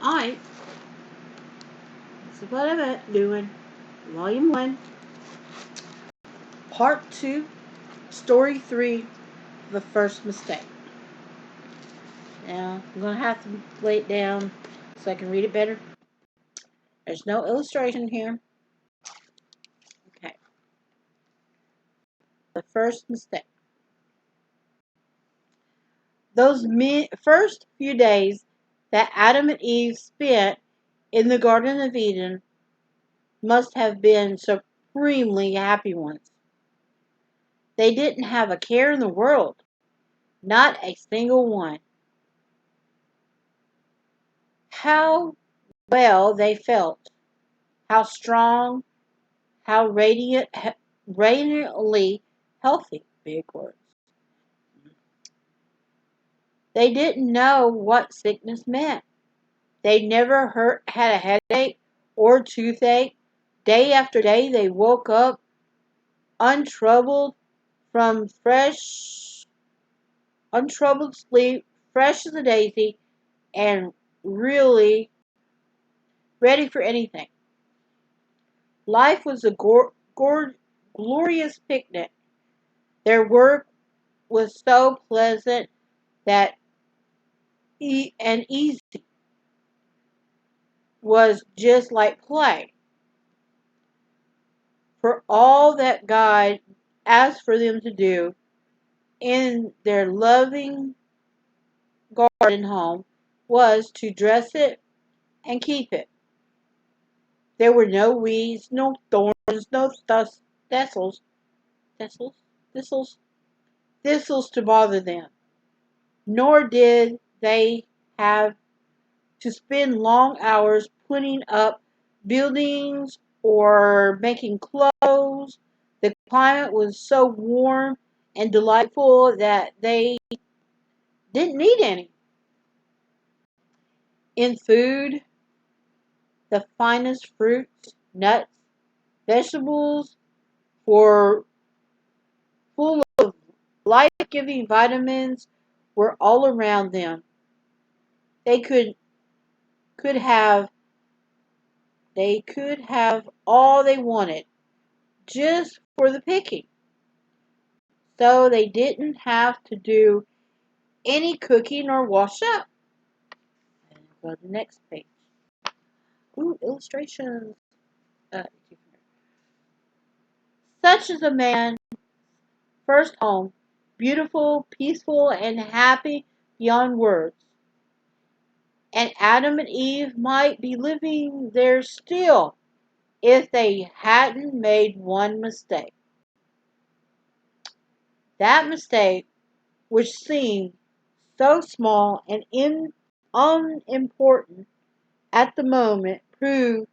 Alright, this is what I'm doing. Volume 1, Part 2, Story 3, The First Mistake. Now, I'm going to have to lay it down so I can read it better. There's no illustration here. Okay. The first mistake. Those first few days that Adam and Eve spent in the Garden of Eden must have been supremely happy ones. They didn't have a care in the world, not a single one. How well they felt, how strong, how radiantly healthy, big words. They didn't know what sickness meant. They never had a headache or toothache. Day after day they woke up untroubled from untroubled sleep, fresh as a daisy, and really ready for anything. Life was a glorious picnic. Their work was so pleasant that and easy was just like play. For all that God asked for them to do in their loving garden home was to dress it and keep it. There were no weeds, no thorns, no thistles, thistles, thistles, thistles to bother them. Nor did they have to spend long hours putting up buildings or making clothes. The climate was so warm and delightful that they didn't need any. In food, the finest fruits, nuts, vegetables were full of life-giving vitamins were all around them. They could have all they wanted just for the picking. So they didn't have to do any cooking or wash up. And go to the next page. Ooh, illustrations. Uh, Such is a man's first home, beautiful, peaceful, and happy beyond words. And Adam and Eve might be living there still if they hadn't made one mistake. That mistake, which seemed so small and unimportant at the moment, proved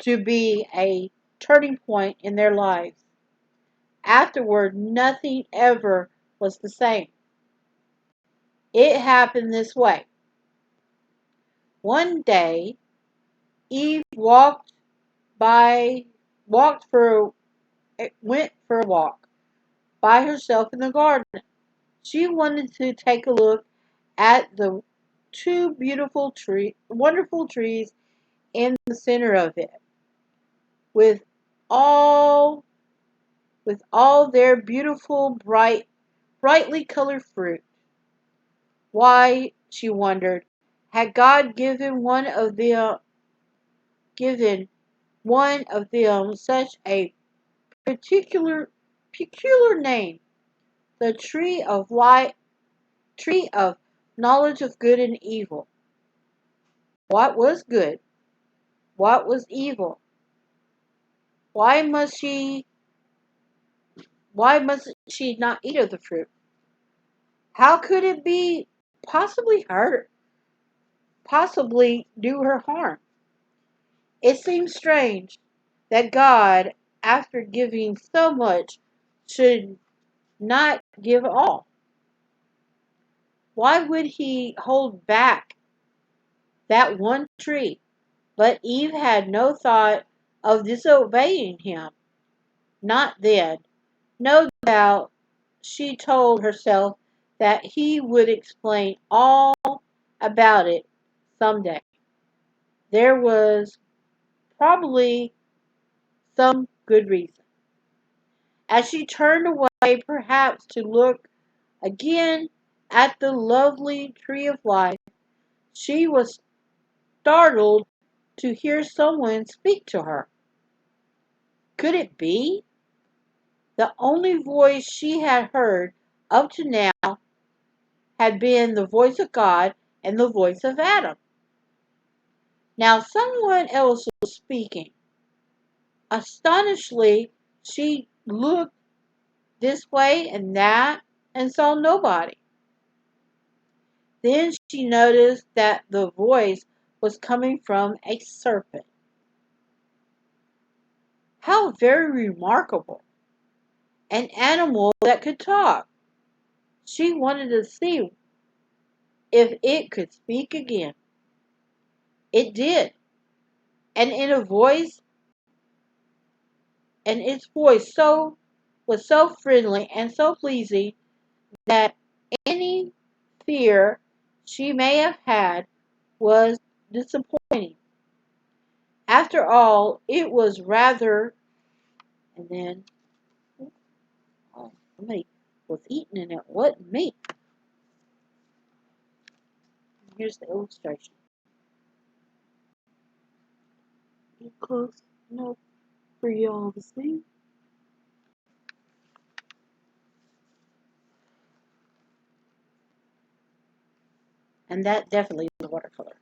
to be a turning point in their lives. Afterward, nothing ever was the same. It happened this way. One day, Eve by walked for went for a walk by herself in the garden. She wanted to take a look at the two wonderful trees in the center of it, with all their beautiful, brightly colored fruit. Why, she wondered, had God given one of them such a particular peculiar name, the tree of knowledge of good and evil. What was good? What was evil? Why must she not eat of the fruit? How could it be possibly do her harm? It seems strange that God, after giving so much, should not give all. Why would he hold back that one tree? But Eve had no thought of disobeying him. Not then. No doubt she told herself that he would explain all about it some day. There was probably some good reason. As she turned away, perhaps to look again at the lovely tree of life, she was startled to hear someone speak to her. Could it be? The only voice she had heard up to now had been the voice of God and the voice of Adam. Now someone else was speaking. Astonishedly, she looked this way and that and saw nobody. Then she noticed that the voice was coming from a serpent. How very remarkable! An animal that could talk. She wanted to see if it could speak again. It did, and in a voice, and its voice was so friendly and so pleasing that any fear she may have had was disappointing. After all, it was rather, and then, oh, somebody was eating and it wasn't me. Here's the illustration. Close enough for y'all to see. And that definitely is a watercolor.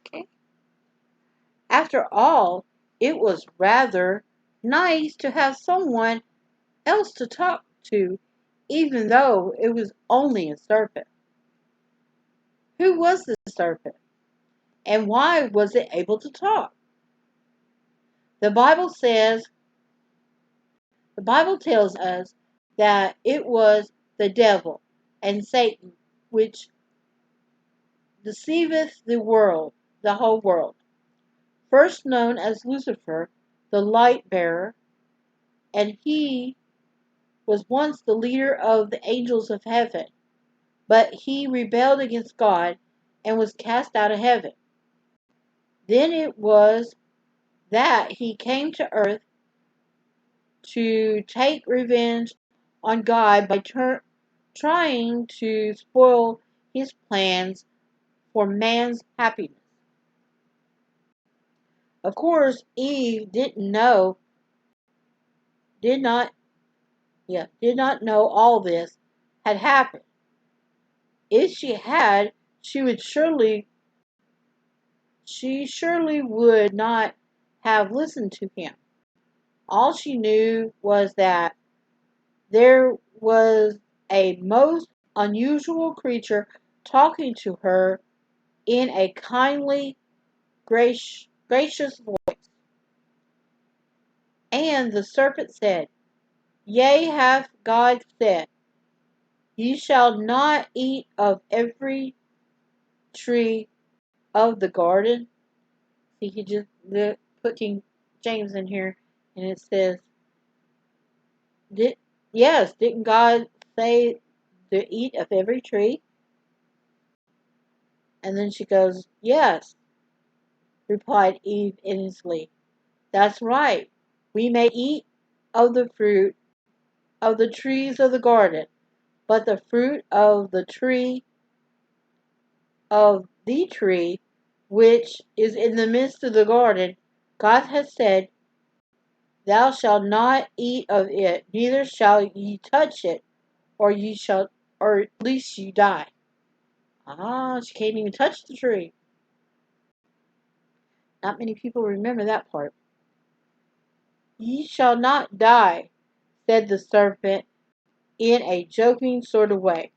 Okay. After all, it was rather nice to have someone else to talk to, even though it was only a serpent. Who was this serpent? And why was it able to talk? The Bible says, the Bible tells us that it was the devil and Satan which deceiveth the world, the whole world. First known as Lucifer, the light bearer, and he was once the leader of the angels of heaven, but he rebelled against God and was cast out of heaven. Then it was that he came to earth to take revenge on God by trying to spoil his plans for man's happiness. Of course, Eve did not, did not know all this had happened. If she had, she surely would not have listened to him. All she knew was that there was a most unusual creature talking to her in a kindly, gracious voice. And the serpent said, Yea, hath God said, Ye shall not eat of every tree of the garden. See, he just put King James in here, and it says, yes, didn't God say to eat of every tree? And then she goes, Yes, replied Eve innocently. That's right. We may eat of the fruit of the trees of the garden, but the fruit of the tree which is in the midst of the garden, God has said, Thou shalt not eat of it, neither shall ye touch it, or lest ye die. Ah, she can't even touch the tree. Not many people remember that part. Ye shall not die, said the serpent in a joking sort of way,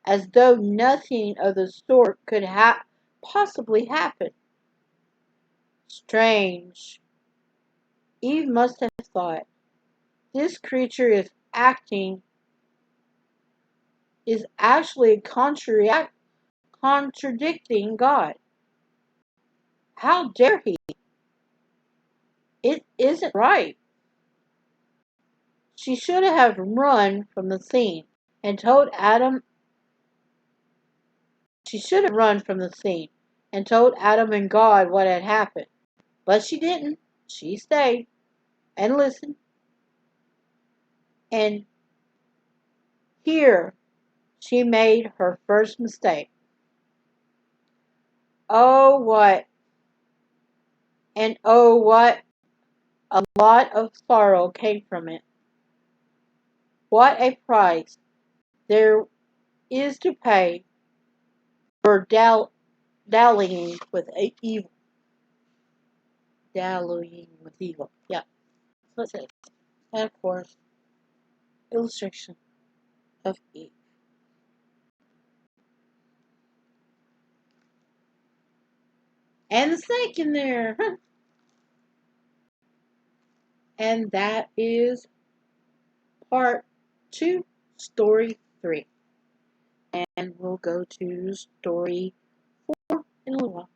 as though nothing of the sort could possibly happen. Strange. Eve must have thought, this creature is actually contradicting God. How dare he? It isn't right. She should have run from the scene and told Adam. She should have run from the scene and told Adam and God what had happened. But she didn't. She stayed and listened. And here she made her first mistake. Oh, what, and oh, what a lot of sorrow came from it. What a price there is to pay for dallying with evil. Dallying with evil. Yeah, that's it. And of course, illustration of Eve. And the snake in there. And that is part 2, story 3. And we'll go to story 4 in a little while.